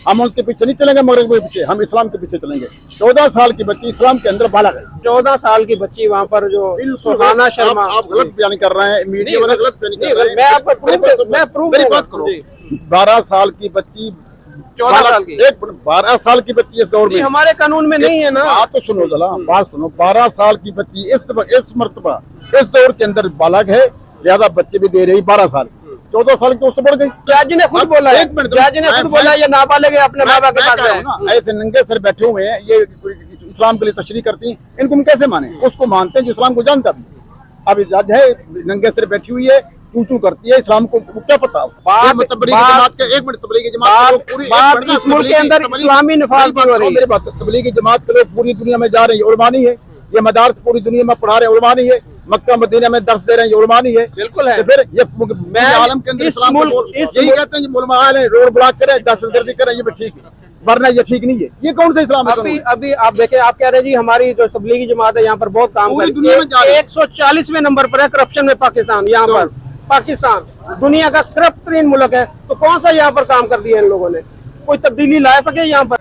हम उसके पीछे नहीं चलेंगे, मगर के पीछे हम इस्लाम के पीछे चलेंगे। 14 साल की बच्ची इस्लाम के अंदर बालक है। 14 साल की बच्ची वहाँ पर जो सुहाना शर्मा, आप गलत बयान कर रहे हैं, मीडिया वाले गलत बयान कर रहे हैं। मैं आपको मैं प्रूफ मेरी बात करो। 12 साल की बच्ची, 14 साल की, 12 साल की बच्ची इस दौर में हमारे कानून में नहीं है ना। बात तो सुनो जरा, बात सुनो। 12 साल की बच्ची इस मर्तबा इस दौर के अंदर बालक है, लिहाजा बच्चे भी दे रही 12 साल। 14 साल की उससे बढ़ गई। जज ने खुद बोला है, जज ने खुद बोला ये नाबालिग है, अपने माँ बाप के पास है। ऐसे नंगे सर बैठे हुए हैं, ये इस्लाम के लिए तशरीह करती हैं, इनको हम कैसे माने? उसको मानते हैं जो इस्लाम को जानता भी। अब जज है, नंगे सर बैठी हुई है, चू करती है, इस्लाम को क्या पता? इस मुल्क के अंदर इस्लामी नफाज की हो रही है। मेरी बात, तबलीगी जमात के लोग पूरी दुनिया में जा रहे हैं, उलमा नहीं है। ये मदारस पूरी दुनिया में पढ़ा रहे हैं, उलमा नहीं है। मक्का मदीना में दर्स दे रहे हैं, ये उलमा नहीं है। बिल्कुल है। तो फिर ये आलम के अंदर इस्लाम को यही कहते हैं, उलमा आए रोड ब्लॉक करे, दहशतगर्दी करे, ये भी ठीक है, वरना ये ठीक नहीं है। ये कौन सा इस्लाम है? अभी आप देखें, आप कह रहे हैं जी हमारी जो तबलीगी जमात है यहाँ पर बहुत काम कर रही है। 140वें नंबर पर है करप्शन में पाकिस्तान। यहाँ पर पाकिस्तान दुनिया का करप्ट तरीन मुल्क है, तो कौन सा यहाँ पर काम कर दिया इन लोगों ने? कोई तब्दीली ला सके यहाँ पर?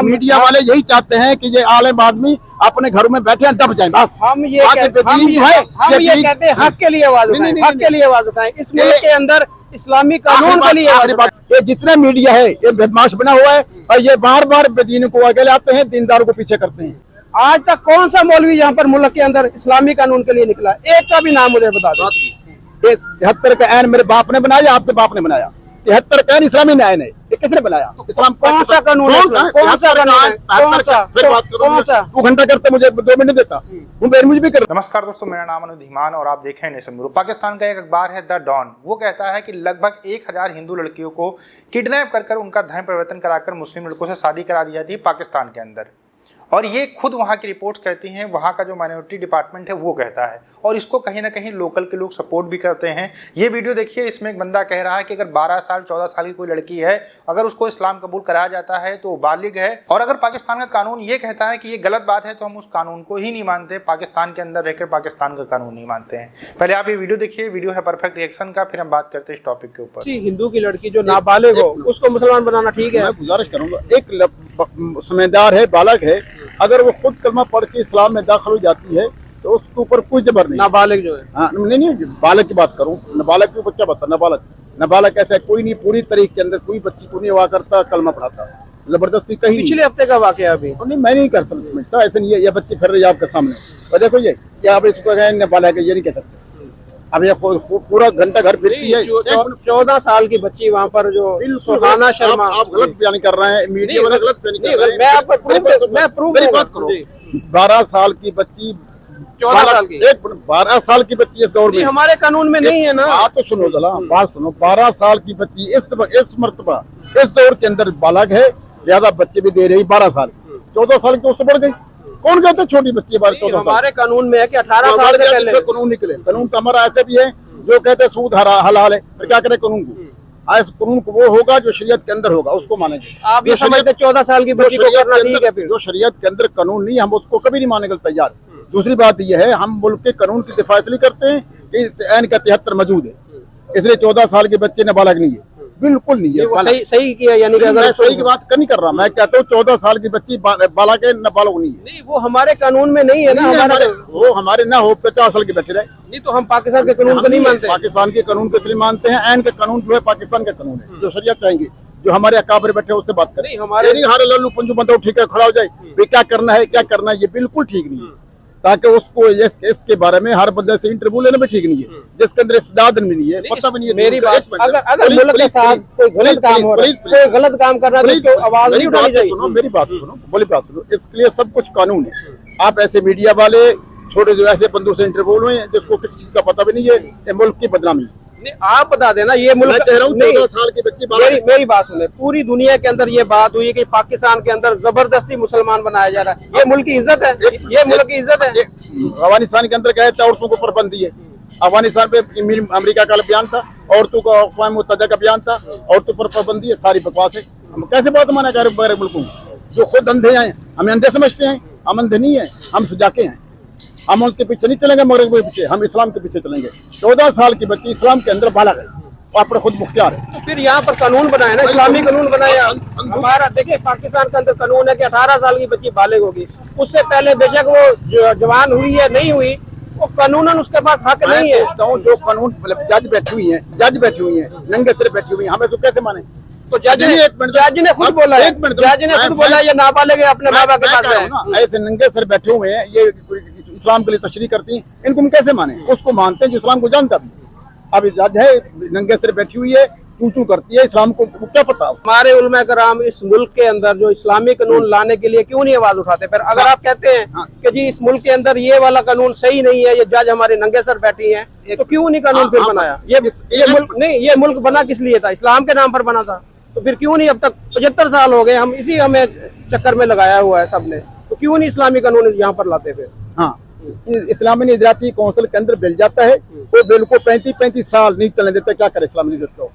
मीडिया वाले यही चाहते हैं कि ये आलिम आदमी अपने घरों में बैठे हैं, दब जाए। बस हम ये कहते हैं हक के लिए आवाज उठाएं, हक के लिए आवाज उठाएं। इस मुल्क के अंदर इस्लामी कानून के लिए आवाज उठाएं। ये जितना मीडिया है ये बदमाश बना हुआ है, और ये बार बार दीन को आगे लाते हैं, दीनदारों को पीछे करते हैं। आज तक कौन सा मौलवी यहाँ पर मुल्क के अंदर इस्लामी कानून के लिए निकला? एक का भी नाम मुझे बता दो। 73 का ऐन मेरे बाप ने बनाया, आपके बाप ने बनाया। 73 का ऐन इस्लामी न्याय ने, ये किसने बनाया? इस्लाम कौन सा कानून है? कौन सा कानून? कौन सा? 2 घंटा करते, मुझे 2 मिनट देता, मुझे भी कर। नमस्कार दोस्तों, मेरा नाम अनुज धीमान और आप देख रहे हैं नेशन ब्यूरो। पाकिस्तान का एक अखबार है द डॉन, वो कहता है कि लगभग 1000 हिंदू लड़कियों को किडनैप कर उनका धर्म परिवर्तन कराकर मुस्लिम लड़कों से शादी करा दी जाती है पाकिस्तान के अंदर। और ये खुद वहाँ की रिपोर्ट्स कहती हैं, वहाँ का जो माइनॉरिटी डिपार्टमेंट है वो कहता है, और इसको कहीं ना कहीं लोकल के लोग सपोर्ट भी करते हैं। ये वीडियो देखिए, इसमें एक बंदा कह रहा है कि अगर 12 साल 14 साल की कोई लड़की है, अगर उसको इस्लाम कबूल कराया जाता है तो वो बालिग है। और अगर पाकिस्तान का कानून ये कहता है कि ये गलत बात है, तो हम उस कानून को ही नहीं मानते, पाकिस्तान के अंदर रहकर पाकिस्तान का कानून नहीं मानते हैं। पहले आप ये वीडियो देखिए, वीडियो है परफेक्ट रिएक्शन का, फिर हम बात करते हैं इस टॉपिक के ऊपर। हिंदू की लड़की जो नाबालिग हो उसको मुसलमान बनाना ठीक है? मैं गुजारिश करूंगा, एक समझदार है, बालक है, अगर वो खुद कलमा पढ़ के इस्लाम में दाखिल हो जाती है तो उसके ऊपर कोई जबर नहीं। नाबालिग जो है, हाँ नहीं, बालक की बात करूं, नाबालक के ऊपर क्या बता? नाबालक ऐसा कोई नहीं, पूरी तरीके के अंदर कोई बच्ची को नहीं हुआ करता, कलमा पढ़ाता, जबरदस्ती कहीं। पिछले हफ्ते का वाकया अभी नहीं, मैं नहीं कर समझता, ऐसे नहीं है। ये बच्ची फिर रही है आपके सामने, और देखो ये आप इसको नाबालक है, ये नहीं कह सकते। अब ये पूरा घंटा घर फिरती है। 14 साल की बच्ची वहाँ पर जो सुहाना शर्मा। आप गलत बयान कर रहे हैं, मीडिया वाले गलत बयान कर रहे हैं। मैं आपको मैं प्रूफ मेरी बात करो। 12 साल की बच्ची, 14 साल की, 12 साल की बच्ची इस दौर में हमारे कानून में नहीं है ना। बात तो सुनो जरा, बात सुनो। 12 साल की बच्ची इस मर्तबा इस दौर के अंदर बालक है, लिहाजा बच्चे भी दे रही 12 साल। 14 साल की उससे बढ़ गई। कौन कहते छोटी बच्ची? 14 हमारे कानून में है कि 18 साल से पहले कानून निकले। कानून तो हमारा ऐसे भी है जो कहते हैं सूद हलाल है, फिर क्या करे कानून को? इस कानून को वो होगा जो शरीयत के अंदर होगा, उसको मानेंगे। आप ये समझते 14 साल की बच्ची को करना ठीक है? फिर जो शरीयत के अंदर कानून नहीं, हम उसको कभी नहीं मानने के तैयार। दूसरी बात यह है, हम मुल्क के कानून की दिफा इसलिए करते हैं कि ऐन का 73 मौजूद है, इसलिए 14 साल के बच्चे नाबालग नहीं है, बिल्कुल नहीं है। सही किया, यानी कि मैं सही की बात नहीं कर रहा, मैं कहता हूँ 14 साल की बच्ची बालक है, नाबालग नहीं है। नहीं, वो हमारे कानून में नहीं है ना। वो हमारे ना हो 50 साल के बैठे रहे, नहीं तो हम पाकिस्तान के कानून को नहीं मानते। पाकिस्तान के कानून को इसलिए मानते हैं, ऐन का कानून जो है पाकिस्तान का कानून है, जो शरीयत चाहेंगे, जो हमारे अकाबर बैठे उससे बात करें। हमारे लल्लू पंजू बंदा उठ के खड़ा हो जाए, क्या करना है क्या करना है, ये बिल्कुल ठीक नहीं है। ताकि उसको इसके बारे में हर बंदे से इंटरव्यू लेना भी ठीक नहीं है, जिसके अंदर इस्तेदाद भी नहीं है, पता भी नहीं है। मेरी बात, अगर मुल्क के साथ कोई गलत काम हो रहा है, कोई गलत काम कर रहा है तो आवाज नहीं उठानी चाहिए। मेरी बात सुनो, बोली बात सुनो। इसके लिए सब कुछ कानून है। आप ऐसे मीडिया वाले छोटे जो ऐसे बंदों से इंटरव्यू हुए हैं जिसको किसी चीज का पता भी नहीं है, ये मुल्क की बदनामी। आप बता देना, ये मुल्क, 14 साल की बच्ची, मेरी बात सुने, पूरी दुनिया के अंदर ये बात हुई कि पाकिस्तान के अंदर जबरदस्ती मुसलमान बनाया जा रहा है। ये मुल्क की इज्जत है, ये मुल्क की इज्जत है। अफगानिस्तान के अंदर गए थे, औरतों को पाबंदी है। अफगानिस्तान पे अमेरिका का बयान था, औरतों का अक़वाम मुत्तहिदा का बयान था, औरतों पर पाबंदी है, सारी बकवास है। हम कैसे बात माना जा रहे बड़े मुल्कों जो खुद अंधे हैं? हमें अंधे समझते हैं, हम अंधे नहीं है, हम सुजाके हैं। हम उसके पीछे नहीं चलेंगे, मगर के पीछे हम इस्लाम के पीछे चलेंगे। 14 साल की बच्ची इस्लाम के अंदर बालक है, अपने खुद मुख्तियार है। तो फिर यहाँ पर कानून बनाया ना, इस्लामी कानून बनाया। हमारा देखिए पाकिस्तान के अंदर कानून है कि 18 साल की बच्ची बालिग होगी, उससे पहले बेशक वो जवान हुई या नहीं हुई, वो कानूनन उसके पास हक नहीं है। जो कानून मतलब जज बैठी हुई है नंगे सिर बैठी हुई है, हमें तो कैसे माने? तो जज ने खुद बोला है, जज ने खुद बोला ये नाबालिग है, अपने माँ बाप के पास है। ऐसे नंगे सर बैठे हुए हैं, ये इस्लाम के लिए तशरीह करती हैं, इनको हम कैसे माने? उसको मानते हैं जो इस्लाम को जानता भी। अब जज है नंगे सर बैठी हुई है, चू करती है, इस्लाम को क्या पता? हमारे उलमा कराम इस मुल्क के अंदर जो इस्लामी कानून लाने के लिए क्यों नहीं आवाज उठाते? फिर अगर आप कहते हैं कि जी इस मुल्क के अंदर ये वाला कानून सही नहीं है, ये जज हमारे नंगे सर बैठी हैं, तो क्यों नहीं कानून फिर बनाया? ये मुल्क नहीं, ये मुल्क बना किस लिए था? इस्लाम के नाम पर बना था। तो फिर क्यों नहीं? अब तक 75 साल हो गए, हम इसी हमें चक्कर में लगाया हुआ है सबने, तो क्यों नहीं इस्लामी कानून यहाँ पर लाते? फिर हाँ, इस्लामी निजराती कौंसिल के अंदर बिल जाता है, वो बिल को 35 साल नहीं चलने देते। क्या करे इस्लामी निजरात को?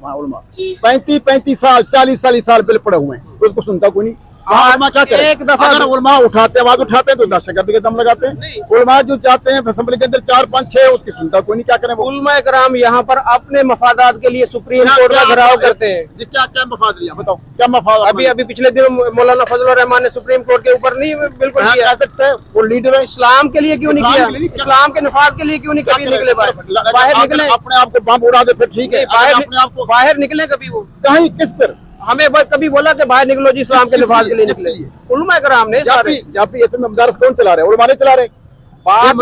35 साल 40 साल बिल पड़े हुए हैं, उसको सुनता कोई नहीं। क्या करे? एक दफा अगर उलमा उठाते आवाज उठाते हैं तो दहशतगर्दी के दम लगाते हैं। उलमा जो जाते हैं असेंबली के अंदर 4 5 6, उसकी सुनता कोई नहीं। क्या करें? उलमा कराम यहाँ पर अपने मफादात के लिए सुप्रीम कोर्ट में घिराव करते हैं। क्या क्या मफाद लिया बताओ? क्या मफाद? अभी पिछले दिन मौलाना फजल रहमान ने सुप्रीम कोर्ट के ऊपर नहीं बिल्कुल किया सकते हैं, वो लीडर है। इस्लाम के लिए क्यों नहीं किया? इस्लाम के नफाज के लिए क्यों नहीं कभी निकले? बाहर निकले, अपने आप को बम उड़ा दे फिर ठीक है। अपने आप को बाहर निकले कभी? वो कहीं किस पर हमें कभी बोला कि बाहर निकलो जी इस्लाम के नफाज के लिए निकले? उलमा कराम ने सारे जब भी ऐसे में मदारस कौन चला रहे हैं? उलमा नहीं चला रहे। बात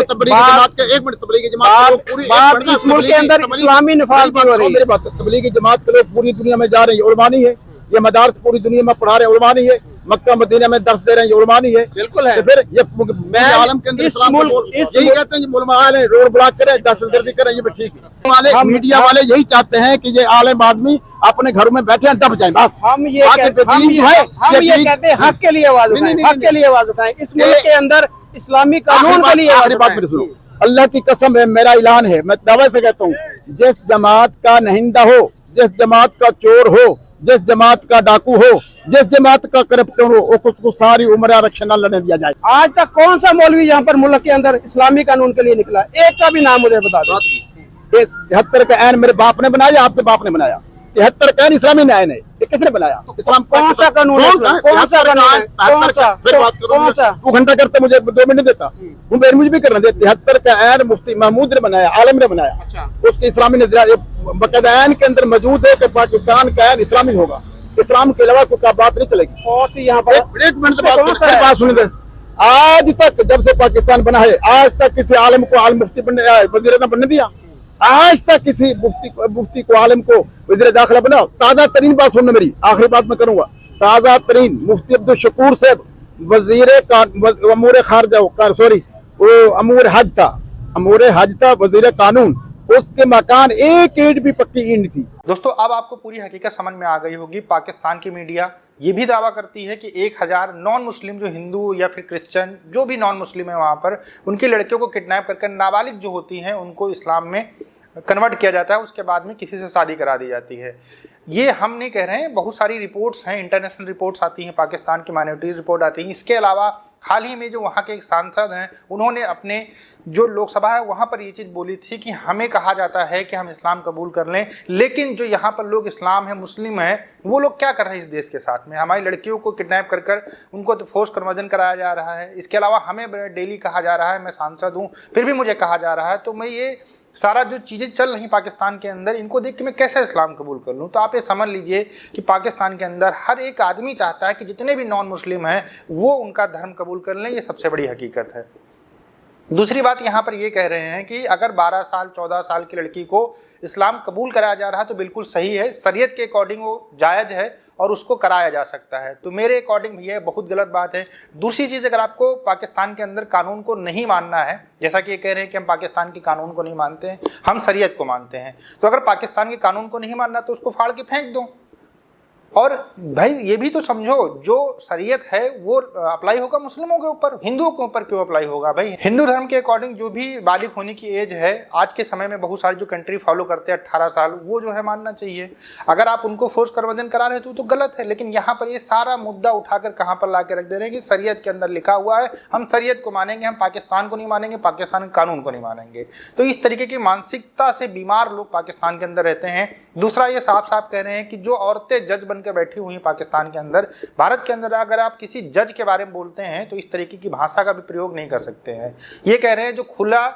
इस मुल्क के अंदर इस्लामी नफाज की हो रही है। तबलीगी जमात के लोग पूरी दुनिया में जा रहे हैं, उलमा नहीं है। ये मदारस पूरी दुनिया में पढ़ा रहे हैं, उलमा नहीं है। मक्का मदीना में दर्स दे रहे हैं, ये उलमा नहीं है। बिल्कुल है। तो फिर ये आलम के अंदर इस्लाम यही कहते हैं कि उलमा वाले रोड ब्लॉक करें, दहशतगर्दी करें, ये भी ठीक है। मीडिया वाले यही चाहते हैं कि ये आलिम आदमी अपने घरों में बैठे दब जाए। बस हम ये कहते हैं हक के लिए आवाज उठाएं, हक के लिए आवाज उठाएं। इस मुल्क के अंदर इस्लामी कानून के लिए आवाज उठाएं। अल्लाह की कसम है, मेरा ऐलान है, मैं दावे से कहता हूँ, जिस जमात का नहिंदा हो, जिस जमात का चोर हो, जिस जमात का डाकू हो, जिस जमात का करप्टर हो, उसको सारी उम्र आरक्षण न लड़ने दिया जाए। आज तक कौन सा मौलवी यहाँ पर मुल्क के अंदर इस्लामी कानून के लिए निकला? एक का भी नाम मुझे बता दो। 73 का ऐन मेरे बाप ने बनाया, आपके बाप ने बनाया। 73 का ऐन इस्लामी न्याय ने, ये किसने बनाया? इस्लाम कौन सा कानून है? कौन सा कानून? कौन सा? तू घंटा करते मुझे 2 मिनट देता, मुझे भी करना दे। 73 का ऐन मुफ्ती महमूद ने बनाया, आलम ने बनाया। उसके इस्लामी बकायदा ऐन के अंदर मौजूद है कि पाकिस्तान का ऐन इस्लामी होगा, इस्लाम के अलावा कोई बात नहीं चलेगी। कौन सी यहाँ पर? एक मिनट बात सुन दे। आज तक जब से पाकिस्तान बना है, आज तक किसी आलम को आलम मुफ्ती वज़ीर बनने दिया? आज तक किसी मुफ्ती को आलम को वज़ीर दाखिला बनाओ? ताज़ा तरीन बात सुनना मेरी, आखिरी बात मैं करूंगा। ताज़ा तरीन मुफ्ती अब्दुल शकूर साहब वज़ीर अमूर खारजा, सॉरी वो अमूर हज था, वज़ीर कानून, उसके मकान एक ईंट भी पक्की ईंट नहीं थी। दोस्तों अब आपको पूरी हकीकत समझ में आ गई होगी। पाकिस्तान की मीडिया ये भी दावा करती है कि 1000 नॉन मुस्लिम जो हिंदू या फिर क्रिश्चियन जो भी नॉन मुस्लिम है वहाँ पर उनकी लड़कियों को किडनैप करके नाबालिग जो होती हैं उनको इस्लाम में कन्वर्ट किया जाता है, उसके बाद में किसी से शादी करा दी जाती है। ये हम नहीं कह रहे हैं, बहुत सारी रिपोर्ट्स हैं, इंटरनेशनल रिपोर्ट्स आती हैं, पाकिस्तान की माइनॉरिटी रिपोर्ट आती है। इसके अलावा हाल ही में जो वहाँ के एक सांसद हैं उन्होंने अपने जो लोकसभा है वहाँ पर ये चीज़ बोली थी कि हमें कहा जाता है कि हम इस्लाम कबूल कर लें, लेकिन जो यहाँ पर लोग इस्लाम है, मुस्लिम हैं, वो लोग क्या कर रहे हैं इस देश के साथ में? हमारी लड़कियों को किडनैप कर कर उनको तो फोर्स कन्वर्जन कराया जा रहा है। इसके अलावा हमें डेली कहा जा रहा है, मैं सांसद हूँ फिर भी मुझे कहा जा रहा है। तो मैं ये सारा जो चीज़ें चल रही पाकिस्तान के अंदर, इनको देख के मैं कैसे इस्लाम कबूल कर लूँ? तो आप ये समझ लीजिए कि पाकिस्तान के अंदर हर एक आदमी चाहता है कि जितने भी नॉन मुस्लिम हैं वो उनका धर्म कबूल कर लें। ये सबसे बड़ी हकीकत है। दूसरी बात यहाँ पर ये कह रहे हैं कि अगर 12 साल 14 साल की लड़की को इस्लाम कबूल कराया जा रहा है तो बिल्कुल सही है, शरीयत के अकॉर्डिंग वो जायज़ है और उसको कराया जा सकता है। तो मेरे अकॉर्डिंग भैया बहुत गलत बात है। दूसरी चीज़, अगर आपको पाकिस्तान के अंदर कानून को नहीं मानना है, जैसा कि ये कह रहे हैं कि हम पाकिस्तान के कानून को नहीं मानते हैं, हम शरीयत को मानते हैं, तो अगर पाकिस्तान के कानून को नहीं मानना तो उसको फाड़ के फेंक दो। और भाई ये भी तो समझो, जो शरीयत है वो अप्लाई होगा मुस्लिमों के ऊपर, हिंदुओं के ऊपर क्यों अप्लाई होगा भाई? हिंदू धर्म के अकॉर्डिंग जो भी बालिग होने की एज है आज के समय में बहुत सारी जो कंट्री फॉलो करते हैं 18 साल, वो जो है मानना चाहिए। अगर आप उनको फोर्स करवजन करा रहे तो गलत है, लेकिन यहाँ पर ये सारा मुद्दा उठाकर कहाँ पर ला के रख दे रहे हैं कि शरीयत के अंदर लिखा हुआ है, हम शरीयत को मानेंगे, हम पाकिस्तान को नहीं मानेंगे, पाकिस्तान के कानून को नहीं मानेंगे। तो इस तरीके की मानसिकता से बीमार लोग पाकिस्तान के अंदर रहते हैं। दूसरा, ये साफ साफ कह रहे हैं कि जो औरतें जज बनकर बैठी हुई पाकिस्तान के अंदर, भारत के अंदर अगर आप किसी जज के बारे में बोलते हैं तो इस तरीके की भाषा का भी प्रयोग नहीं कर सकते हैं। ये कह रहे हैं जो खुला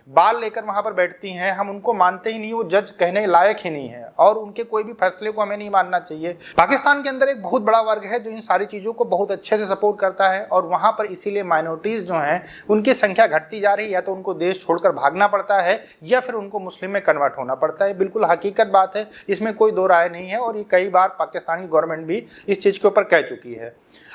बाल लेकर वहां पर बैठती हैं, हम उनको मानते ही नहीं, वो जज कहने लायक ही नहीं है और उनके कोई भी फैसले को हमें नहीं मानना चाहिए। पाकिस्तान के अंदर एक बहुत बड़ा वर्ग है जो इन सारी चीज़ों को बहुत अच्छे से सपोर्ट करता है और वहां पर इसीलिए माइनॉरिटीज़ जो हैं उनकी संख्या घटती जा रही है, या तो उनको देश छोड़कर भागना पड़ता है या फिर उनको मुस्लिम में कन्वर्ट होना पड़ता है। बिल्कुल हकीकत बात है, इसमें कोई दो राय नहीं है और ये कई बार पाकिस्तानी गवर्नमेंट भी इस चीज़ के ऊपर कह चुकी है।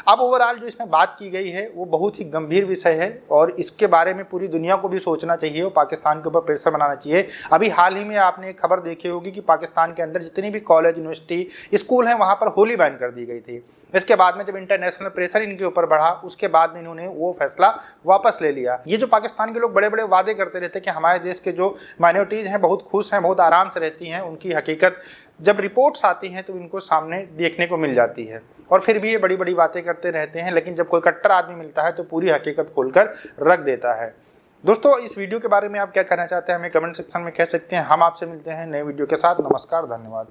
अब ओवरऑल जो इसमें बात की गई है वो बहुत ही गंभीर विषय है और इसके बारे में पूरी दुनिया को भी सोचना चाहिए और पाकिस्तान के ऊपर प्रेशर बनाना चाहिए। अभी हाल ही में आपने एक खबर देखी होगी कि पाकिस्तान के अंदर जितनी भी कॉलेज, यूनिवर्सिटी, स्कूल हैं वहाँ पर होली बैन कर दी गई थी। इसके बाद में जब इंटरनेशनल प्रेशर इनके ऊपर बढ़ा उसके बाद में इन्होंने वो फैसला वापस ले लिया। ये जो पाकिस्तान के लोग बड़े बड़े वादे करते रहते हैं कि हमारे देश के जो माइनॉरिटीज़ हैं बहुत खुश हैं, बहुत आराम से रहती हैं, उनकी हकीकत जब रिपोर्ट्स आती हैं तो इनको सामने देखने को मिल जाती है और फिर भी ये बड़ी बड़ी बातें करते रहते हैं। लेकिन जब कोई कट्टर आदमी मिलता है तो पूरी हकीकत खोलकर रख देता है। दोस्तों, इस वीडियो के बारे में आप क्या कहना चाहते हैं हमें कमेंट सेक्शन में कह सकते हैं। हम आपसे मिलते हैं नए वीडियो के साथ। नमस्कार, धन्यवाद।